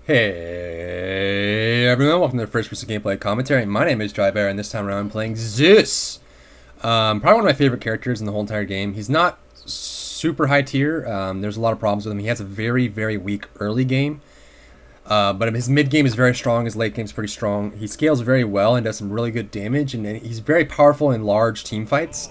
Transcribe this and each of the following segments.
Hey everyone, welcome to the first person gameplay commentary. My name is Drybear, and this time around I'm playing Zeus. Probably one of my favorite characters in the whole entire game. He's not super high tier. There's a lot of problems with him. He has a very, very weak early game. But his mid game is very strong, his late game is pretty strong. He scales very well and does some really good damage, and he's very powerful in large team fights.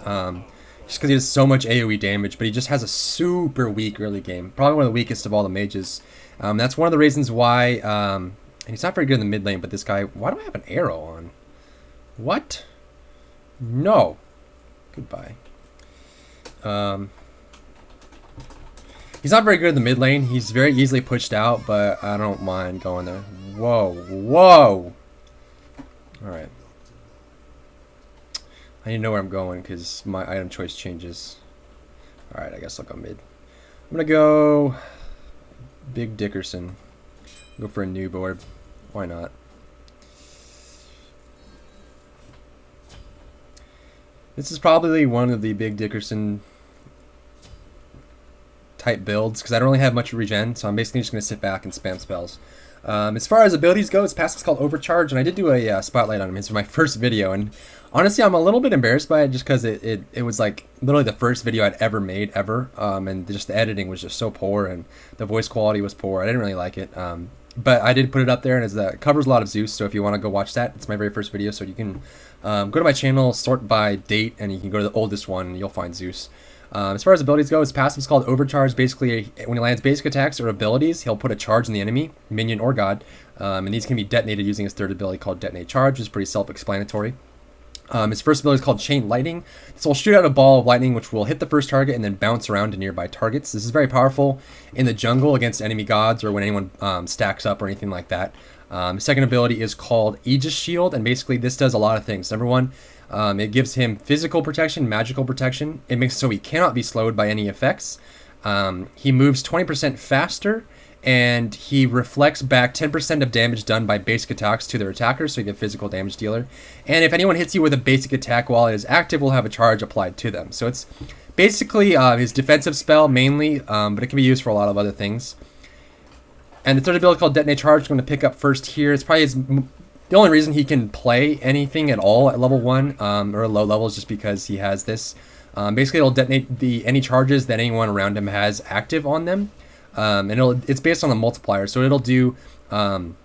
Just because he does so much AoE damage, but he just has a super weak early game. Probably one of the weakest of all the mages. That's one of the reasons why, and he's not very good in the mid lane, but this guy, why do I have an arrow on? What? No. Goodbye. He's not very good in the mid lane. He's very easily pushed out, but I don't mind going there. Whoa. Whoa! Alright. I need to know where I'm going because my item choice changes. Alright, I guess I'll go mid. I'm going to go Big Dickerson. Go for a noob orb. Why not? This is probably one of the Big Dickerson type builds because I don't really have much regen, so I'm basically just going to sit back and spam spells. As far as abilities go, his passive's called Overcharge, and I did do a spotlight on him. It's my first video, and honestly, I'm a little bit embarrassed by it just because it was like literally the first video I'd ever made ever, and just the editing was just so poor, and the voice quality was poor. I didn't really like it, but I did put it up there, and it covers a lot of Zeus, so if you want to go watch that, it's my very first video, so you can go to my channel, sort by date, and you can go to the oldest one, and you'll find Zeus. As far as abilities go, his passive is called Overcharge. Basically, when he lands basic attacks or abilities, he'll put a charge in the enemy, minion or god, and these can be detonated using his third ability called Detonate Charge, which is pretty self-explanatory. His first ability is called Chain Lightning. This will shoot out a ball of lightning which will hit the first target and then bounce around to nearby targets. This is very powerful in the jungle against enemy gods or when anyone stacks up or anything like that. His second ability is called Aegis Shield, and basically this does a lot of things. Number one, it gives him physical protection, magical protection. It makes it so he cannot be slowed by any effects. He moves 20% faster, and he reflects back 10% of damage done by basic attacks to their attacker, so you get physical damage dealer. And if anyone hits you with a basic attack while it is active, will have a charge applied to them. So it's basically his defensive spell mainly, but it can be used for a lot of other things. And the third ability called Detonate Charge, I'm going to pick up first here. It's probably the only reason he can play anything at all at level 1 or low level is just because he has this. Basically, it'll detonate any charges that anyone around him has active on them. And it's based on the multiplier, so it'll do 1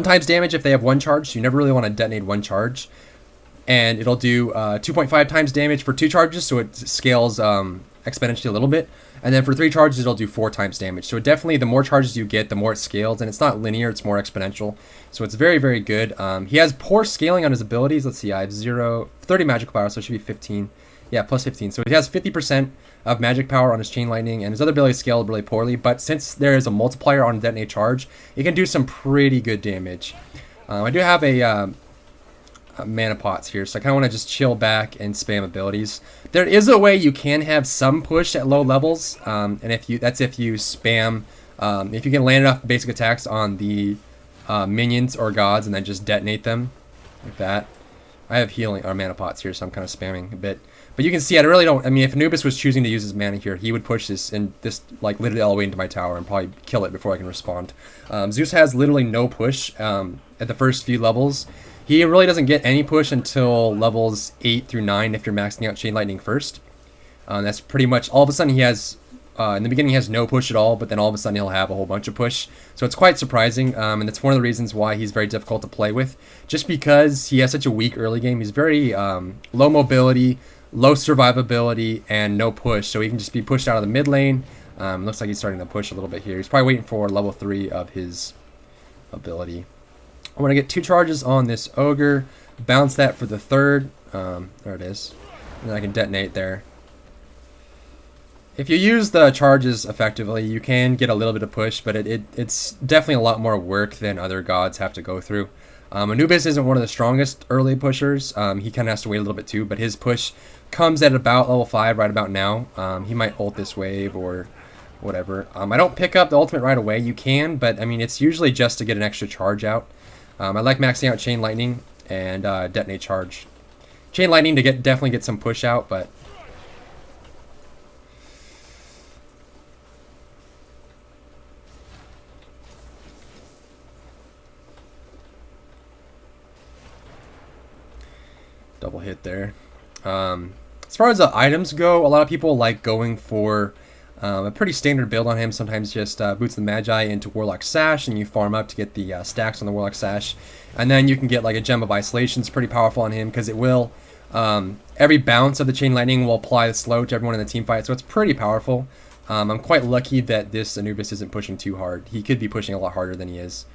times damage if they have 1 charge, so you never really want to detonate 1 charge. And it'll do 2.5 times damage for 2 charges, so it scales exponentially a little bit. And then for 3 charges, it'll do 4 times damage. So definitely, the more charges you get, the more it scales. And it's not linear, it's more exponential. So it's very, very good. He has poor scaling on his abilities. Let's see, I have 30 magical power, so it should be 15. Yeah, plus 15. So he has 50% of magic power on his Chain Lightning, and his other abilities scaled really poorly. But since there is a multiplier on Detonate Charge, it can do some pretty good damage. I do have a mana pots here, so I kind of want to just chill back and spam abilities. There is a way you can have some push at low levels, and if you spam, if you can land enough basic attacks on the minions or gods and then just detonate them like that. I have healing or mana pots here, so I'm kind of spamming a bit. But you can see I really don't. I mean, if Anubis was choosing to use his mana here, he would push this and this like literally all the way into my tower and probably kill it before I can respond. Zeus has literally no push at the first few levels. He really doesn't get any push until levels 8 through 9 if you're maxing out Chain Lightning first. That's pretty much all of a sudden he has. In the beginning he has no push at all, but then all of a sudden he'll have a whole bunch of push. So it's quite surprising, and that's one of the reasons why he's very difficult to play with. Just because he has such a weak early game, he's very low mobility, low survivability, and no push. So he can just be pushed out of the mid lane. Looks like he's starting to push a little bit here. He's probably waiting for level 3 of his ability. I'm going to get 2 charges on this ogre, bounce that for the third. There it is. And then I can detonate there. If you use the charges effectively, you can get a little bit of push, but it's definitely a lot more work than other gods have to go through. Anubis isn't one of the strongest early pushers. He kind of has to wait a little bit too, but his push comes at about level 5 right about now. He might ult this wave or whatever. I don't pick up the ultimate right away. You can, but I mean, it's usually just to get an extra charge out. I like maxing out Chain Lightning and Detonate Charge. Chain Lightning to definitely get some push out, but Double hit there. As far as the items go, a lot of people like going for a pretty standard build on him. Sometimes just Boots the Magi into Warlock Sash, and you farm up to get the stacks on the Warlock Sash. And then you can get like a Gem of Isolation. It's pretty powerful on him because it will, every bounce of the Chain Lightning will apply the slow to everyone in the team fight. So it's pretty powerful. I'm quite lucky that this Anubis isn't pushing too hard. He could be pushing a lot harder than he is.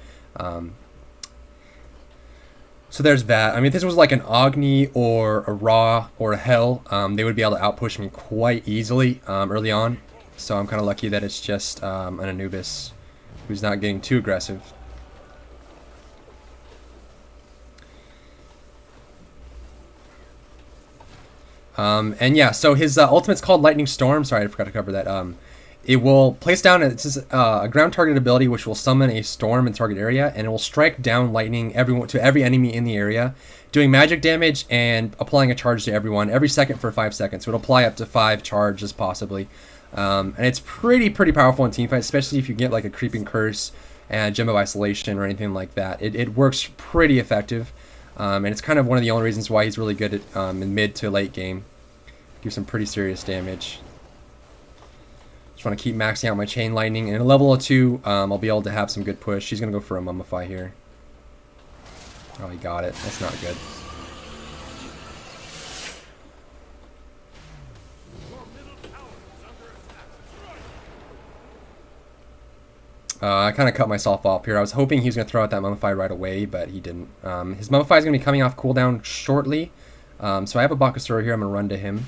So there's that. I mean, if this was like an Agni or a Ra or a Hell, they would be able to outpush me quite easily early on. So I'm kind of lucky that it's just an Anubis who's not getting too aggressive. And yeah, so his ultimate's called Lightning Storm. Sorry, I forgot to cover that. It will place down a ground target ability which will summon a storm in target area, and it will strike down lightning to every enemy in the area, doing magic damage and applying a charge to everyone every second for 5 seconds. So it'll apply up to 5 charges possibly. And it's pretty powerful in teamfights, especially if you get like a Creeping Curse and Gem of Isolation or anything like that. It works pretty effective, and it's kind of one of the only reasons why he's really good at in mid to late game. Do some pretty serious damage. Just want to keep maxing out my Chain Lightning, and in a level 2, I'll be able to have some good push. He's gonna go for a Mummify here. Oh, he got it. That's not good. I kind of cut myself off here. I was hoping he was going to throw out that Mummify right away, but he didn't. His Mummify is going to be coming off cooldown shortly. So I have a Bakasura here. I'm going to run to him.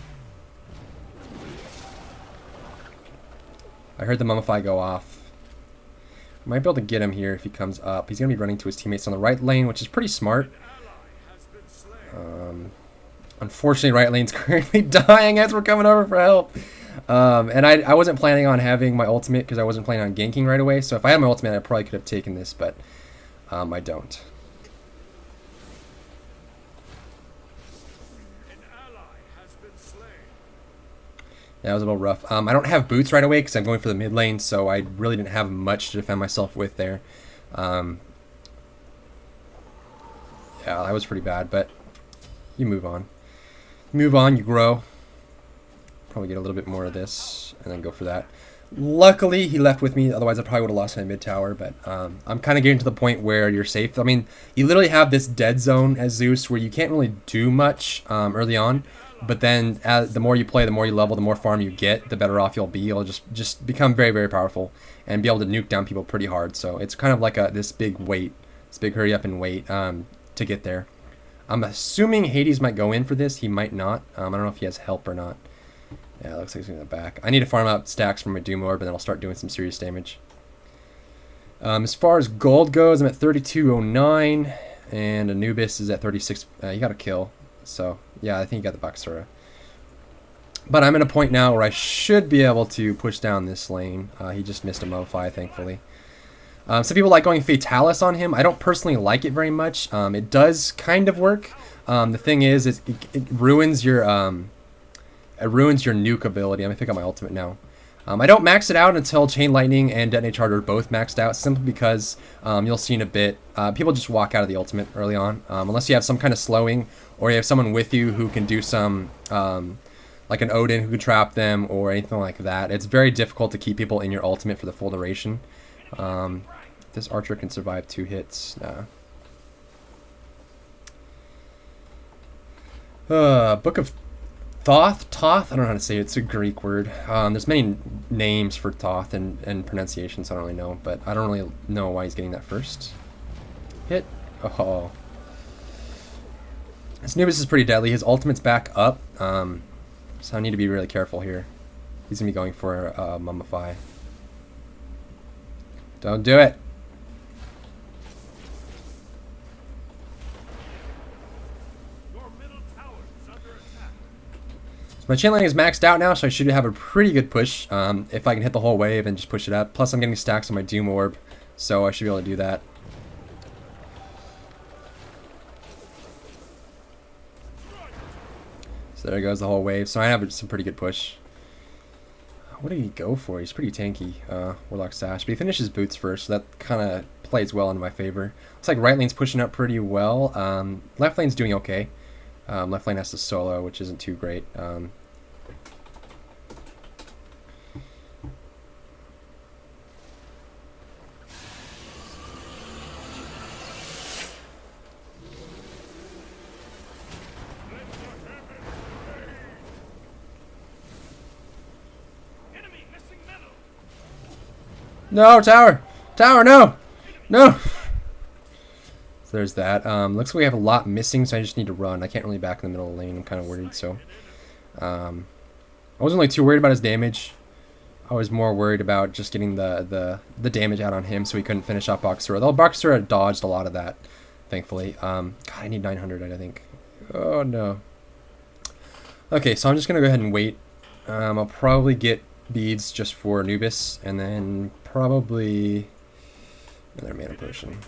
I heard the Mummify go off. I might be able to get him here if he comes up. He's going to be running to his teammates on the right lane, which is pretty smart. Unfortunately, right lane's currently dying as we're coming over for help. And I wasn't planning on having my ultimate because I wasn't planning on ganking right away. So if I had my ultimate, I probably could have taken this, but I don't. Yeah, that was a little rough. I don't have boots right away because I'm going for the mid lane, so I really didn't have much to defend myself with there. Yeah, that was pretty bad, but you move on. You move on, you grow. Probably get a little bit more of this and then go for that. Luckily, he left with me. Otherwise, I probably would have lost my mid tower. But I'm kind of getting to the point where you're safe. I mean, you literally have this dead zone as Zeus where you can't really do much early on. But then the more you play, the more you level, the more farm you get, the better off you'll be. You'll just become very powerful and be able to nuke down people pretty hard. So it's kind of like this big wait, this big hurry up and wait to get there. I'm assuming Hades might go in for this. He might not. I don't know if he has help or not. Yeah, it looks like he's in the back. I need to farm out stacks from my Doom Orb, and then I'll start doing some serious damage. As far as gold goes, I'm at 3209, and Anubis is at 36. You got a kill. So, yeah, I think you got the Bakasura. But I'm at a point now where I should be able to push down this lane. He just missed a Mofi, thankfully. Some people like going Fatalis on him. I don't personally like it very much. It does kind of work. The thing is it ruins your nuke ability. I'm gonna pick up my ultimate now. I don't max it out until Chain Lightning and Detonate Charge are both maxed out, simply because you'll see in a bit, people just walk out of the ultimate early on, unless you have some kind of slowing, or you have someone with you who can do some, like an Odin who can trap them, or anything like that. It's very difficult to keep people in your ultimate for the full duration. This archer can survive 2 hits. Book of Thoth? Toth? I don't know how to say it. It's a Greek word. There's many names for Thoth and pronunciations, I don't really know, but I don't really know why he's getting that first hit. Oh. This Anubis is pretty deadly. His ultimate's back up, so I need to be really careful here. He's going to be going for Mummify. Don't do it! My chain lightning is maxed out now, so I should have a pretty good push if I can hit the whole wave and just push it up. Plus, I'm getting stacks on my Doom Orb, so I should be able to do that. So there goes the whole wave. So I have some pretty good push. What did he go for? He's pretty tanky, Warlock Sash. But he finishes boots first, so that kind of plays well into my favor. Looks like right lane's pushing up pretty well. Left lane's doing okay. Left lane has to solo, which isn't too great. No, tower! Tower, no! No! So there's that. Looks like we have a lot missing, so I just need to run. I can't really back in the middle of the lane. I'm kind of worried, so... I wasn't really too worried about his damage. I was more worried about just getting the damage out on him so he couldn't finish off Boxer. Although Boxer dodged a lot of that, thankfully. God, I need 900, I think. Oh, no. Okay, so I'm just going to go ahead and wait. I'll probably get beads just for Anubis, and then probably another mana potion.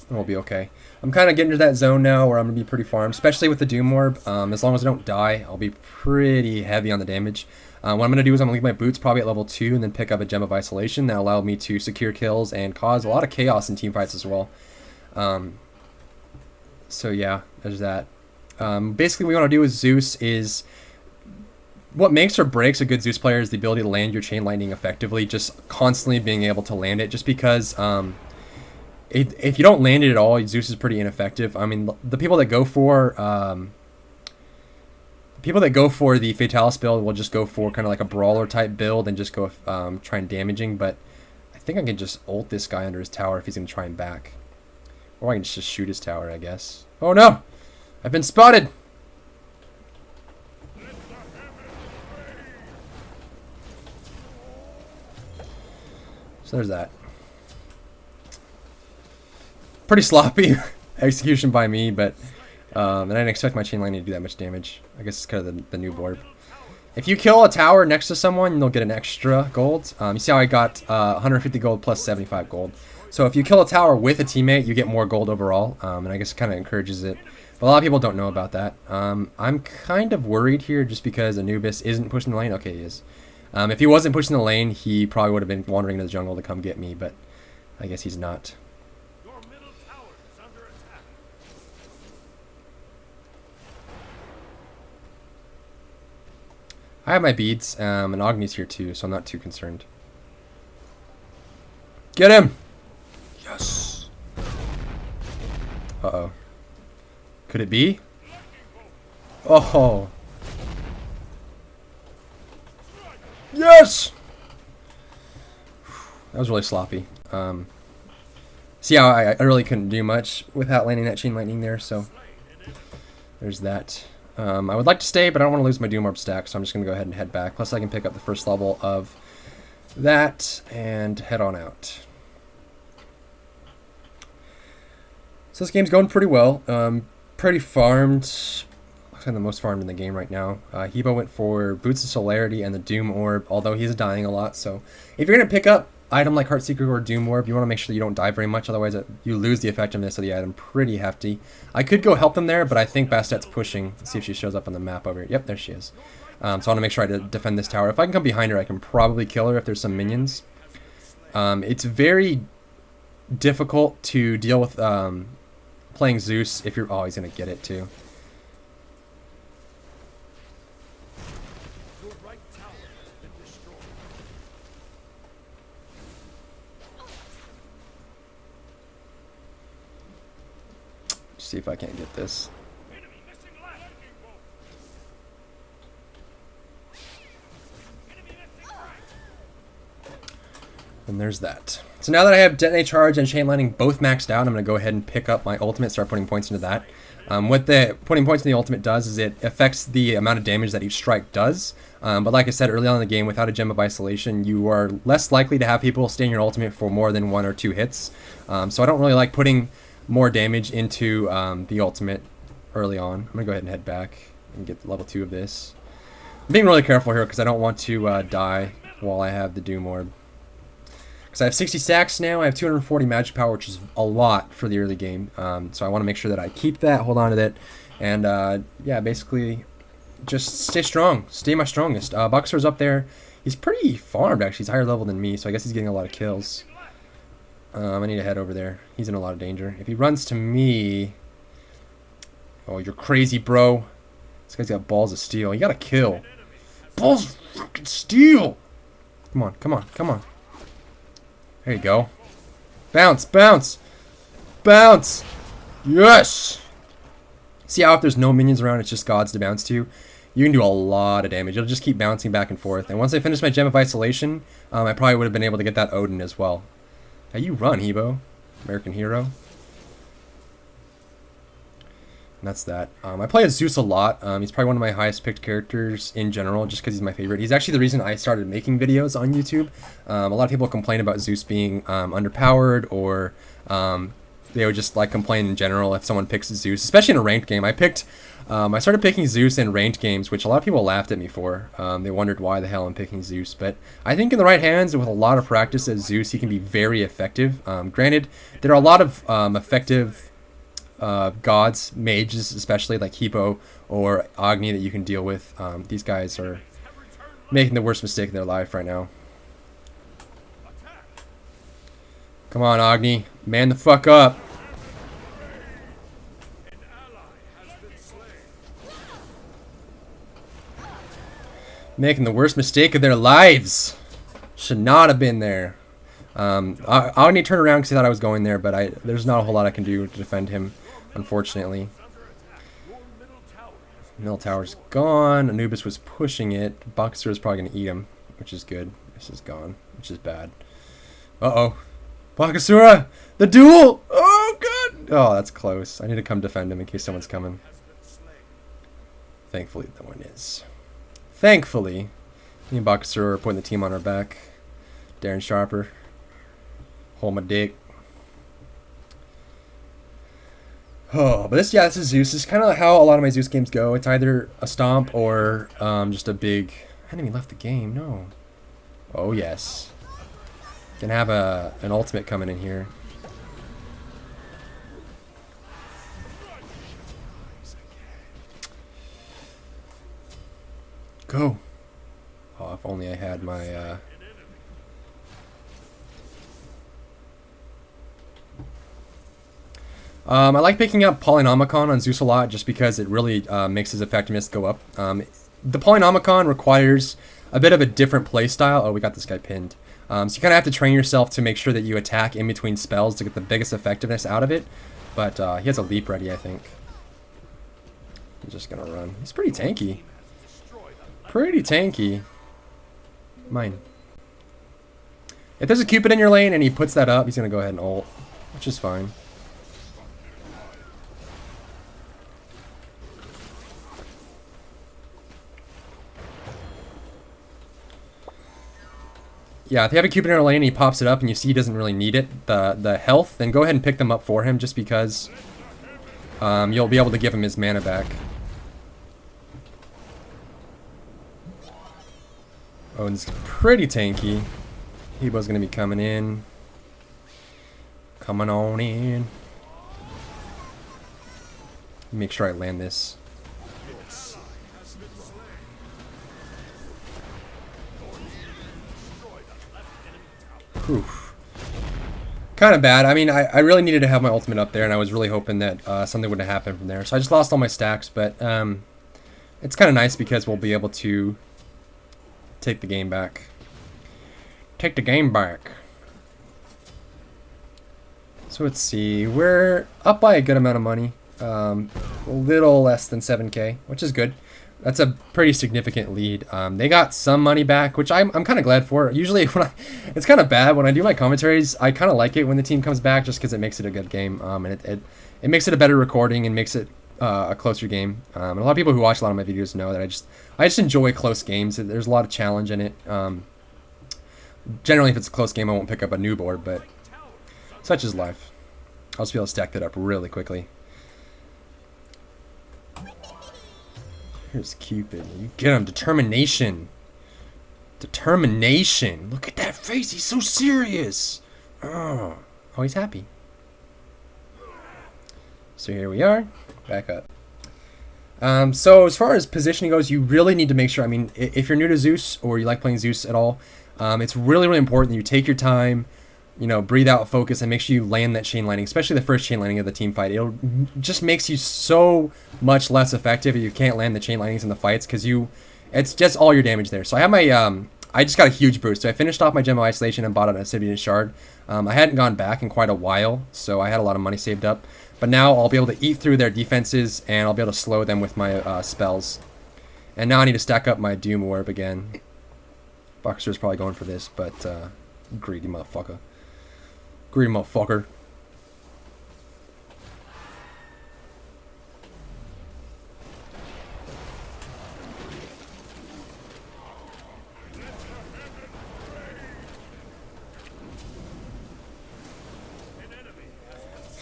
We'll be okay. I'm kind of getting to that zone now where I'm going to be pretty farmed, especially with the Doom Orb. As long as I don't die, I'll be pretty heavy on the damage. What I'm going to do is I'm going to leave my boots probably at level 2 and then pick up a Gem of Isolation that allow me to secure kills and cause a lot of chaos in teamfights as well. So yeah, there's that. Basically what we want to do with Zeus is... What makes or breaks a good Zeus player is the ability to land your Chain Lightning effectively, just constantly being able to land it, just because if you don't land it at all, Zeus is pretty ineffective. I mean, the people that go for the Fatalis build will just go for kind of like a brawler type build and just go try and damaging, but I think I can just ult this guy under his tower if he's going to try and back. Or I can just shoot his tower, I guess. Oh no! I've been spotted! So there's that. Pretty sloppy execution by me, but and I didn't expect my Chain Lightning to do that much damage. I guess it's kind of the new board. If you kill a tower next to someone, you'll get an extra gold. You see how I got 150 gold plus 75 gold. So if you kill a tower with a teammate, you get more gold overall, and I guess it kind of encourages it. But a lot of people don't know about that. I'm kind of worried here just because Anubis isn't pushing the lane. Okay, he is. If he wasn't pushing the lane, he probably would have been wandering to the jungle to come get me, but I guess he's not. Your middle tower is under attack. I have my beads, and Agni's here too, so I'm not too concerned. Get him! Yes! Uh-oh. Could it be? Oh! Yes! That was really sloppy. See how I really couldn't do much without landing that Chain Lightning there, so there's that. I would like to stay, but I don't want to lose my Doom Orb stack, so I'm just going to go ahead and head back. Plus I can pick up the first level of that and head on out. So this game's going pretty well. Pretty farmed. Kind of the most farmed in the game right now. Hebo went for Boots of Celerity and the Doom Orb, although he's dying a lot. So if you're going to pick up item like Heartseeker or Doom Orb, you want to make sure that you don't die very much, otherwise you lose the effectiveness of the item pretty hefty. I could go help them there, but I think Bastette's pushing. Let's see if she shows up on the map over here. Yep, there she is. So I want to make sure I defend this tower. If I can come behind her, I can probably kill her if there's some minions. It's very difficult to deal with playing Zeus if you're... Oh, he's going to get it too. See if I can't get this. And there's that. So now that I have Detonate Charge and Chain Lightning both maxed out, I'm going to go ahead and pick up my ultimate, start putting points into that. What the putting points in the ultimate does is it affects the amount of damage that each strike does. But like I said early on in the game, without a Gem of Isolation, you are less likely to have people stay in your ultimate for more than 1 or 2 hits. So I don't really like putting more damage into the ultimate early on. I'm going to go ahead and head back and get level 2 of this. I'm being really careful here because I don't want to die while I have the Doom Orb. Because I have 60 stacks now, I have 240 magic power, which is a lot for the early game. So I want to make sure that I keep that, hold on to that, and yeah, basically just stay strong, stay my strongest. Boxer's up there. He's pretty farmed, actually. He's higher level than me, so I guess he's getting a lot of kills. I need to head over there. He's in a lot of danger. If he runs to me, Oh, you're crazy, bro. This guy's got balls of steel. You gotta kill. Balls of fucking steel. Come on, come on, come on. There you go. Bounce, bounce, bounce. Yes. See how if there's no minions around, it's just gods to bounce to. You can do a lot of damage. It'll just keep bouncing back and forth. And once I finish my Gem of Isolation, I probably would have been able to get that Odin as well. Now you run, Hebo. American hero. And that's that. I play as Zeus a lot. He's probably one of my highest picked characters in general, just because he's my favorite. He's actually the reason I started making videos on YouTube. A lot of people complain about Zeus being underpowered, or they would just like complain in general if someone picks Zeus, especially in a ranked game. I started picking Zeus in ranked games, which a lot of people laughed at me for. They wondered why the hell I'm picking Zeus, but I think in the right hands and with a lot of practice as Zeus, he can be very effective. Granted, there are a lot of effective gods, mages especially, like Hippo or Agni, that you can deal with. These guys are making the worst mistake of their life right now. Come on, Agni, man the fuck up. Making the worst mistake of their lives. Should not have been there. Agni turned around because he thought I was going there, but there's not a whole lot I can do to defend him, unfortunately. Middle tower's gone. Anubis was pushing it. Boxer is probably going to eat him, which is good. This is gone, which is bad. Uh-oh. Bakasura! The duel! Oh, God! Oh, that's close. I need to come defend him in case someone's coming. Thankfully, no one is. Thankfully, me and Bakasura are putting the team on our back. Darren Sharper. Hold my dick. Oh, but this is Zeus. This is kind of how a lot of my Zeus games go. It's either a stomp or just a big... Enemy left the game. No. Oh, yes. Gonna have an ultimate coming in here. Go. Oh, if only I had my... I like picking up Polynomicon on Zeus a lot just because it really makes his effectiveness go up. The Polynomicon requires a bit of a different playstyle. Oh, we got this guy pinned. So you kind of have to train yourself to make sure that you attack in between spells to get the biggest effectiveness out of it. But he has a leap ready, I think. He's just going to run. He's pretty tanky. Pretty tanky. Mine. If there's a Cupid in your lane and he puts that up, he's going to go ahead and ult, which is fine. Yeah, if you have a Cupid in your lane and he pops it up and you see he doesn't really need it, the health, then go ahead and pick them up for him just because you'll be able to give him his mana back. Oh, and it's pretty tanky. Hebo's going to be coming in. Coming on in. Make sure I land this. Oof. Kind of bad. I mean, I really needed to have my ultimate up there, and I was really hoping that something would have happened from there. So I just lost all my stacks, but it's kind of nice because we'll be able to take the game back. Take the game back. So let's see. We're up by a good amount of money. A little less than 7K, which is good. That's a pretty significant lead. They got some money back, which I'm kind of glad for. Usually, it's kind of bad when I do my commentaries. I kind of like it when the team comes back, just because it makes it a good game, and it makes it a better recording and makes it a closer game. And a lot of people who watch a lot of my videos know that I just enjoy close games. There's a lot of challenge in it. Generally, if it's a close game, I won't pick up a new board, but such is life. I'll just be able to stack that up really quickly. Here's Cupid. You get him. Determination. Determination. Look at that face. He's so serious. Oh, he's happy. So here we are. Back up. So as far as positioning goes, you really need to make sure, I mean, if you're new to Zeus or you like playing Zeus at all, it's really, really important that you take your time breathe out, focus, and make sure you land that chain lightning, especially the first chain lightning of the team fight. It'll just makes you so much less effective if you can't land the chain lightnings in the fights, because it's just all your damage there. So I have my, I just got a huge boost. So I finished off my Gem of Isolation and bought an Obsidian Shard. I hadn't gone back in quite a while, so I had a lot of money saved up. But now I'll be able to eat through their defenses, and I'll be able to slow them with my spells. And now I need to stack up my Doom Orb again. Boxer's probably going for this, but greedy motherfucker. Greedy motherfucker.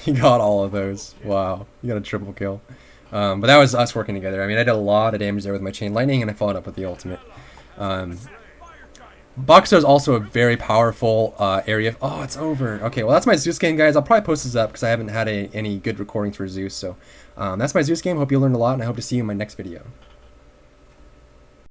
He got all of those. Wow. He got a triple kill. But that was us working together. I mean, I did a lot of damage there with my Chain Lightning, and I followed up with the ultimate. Boxer is also a very powerful area. Oh, it's over. Okay, well, that's my Zeus game, guys. I'll probably post this up because I haven't had any good recordings for Zeus. So that's my Zeus game. Hope you learned a lot, and I hope to see you in my next video.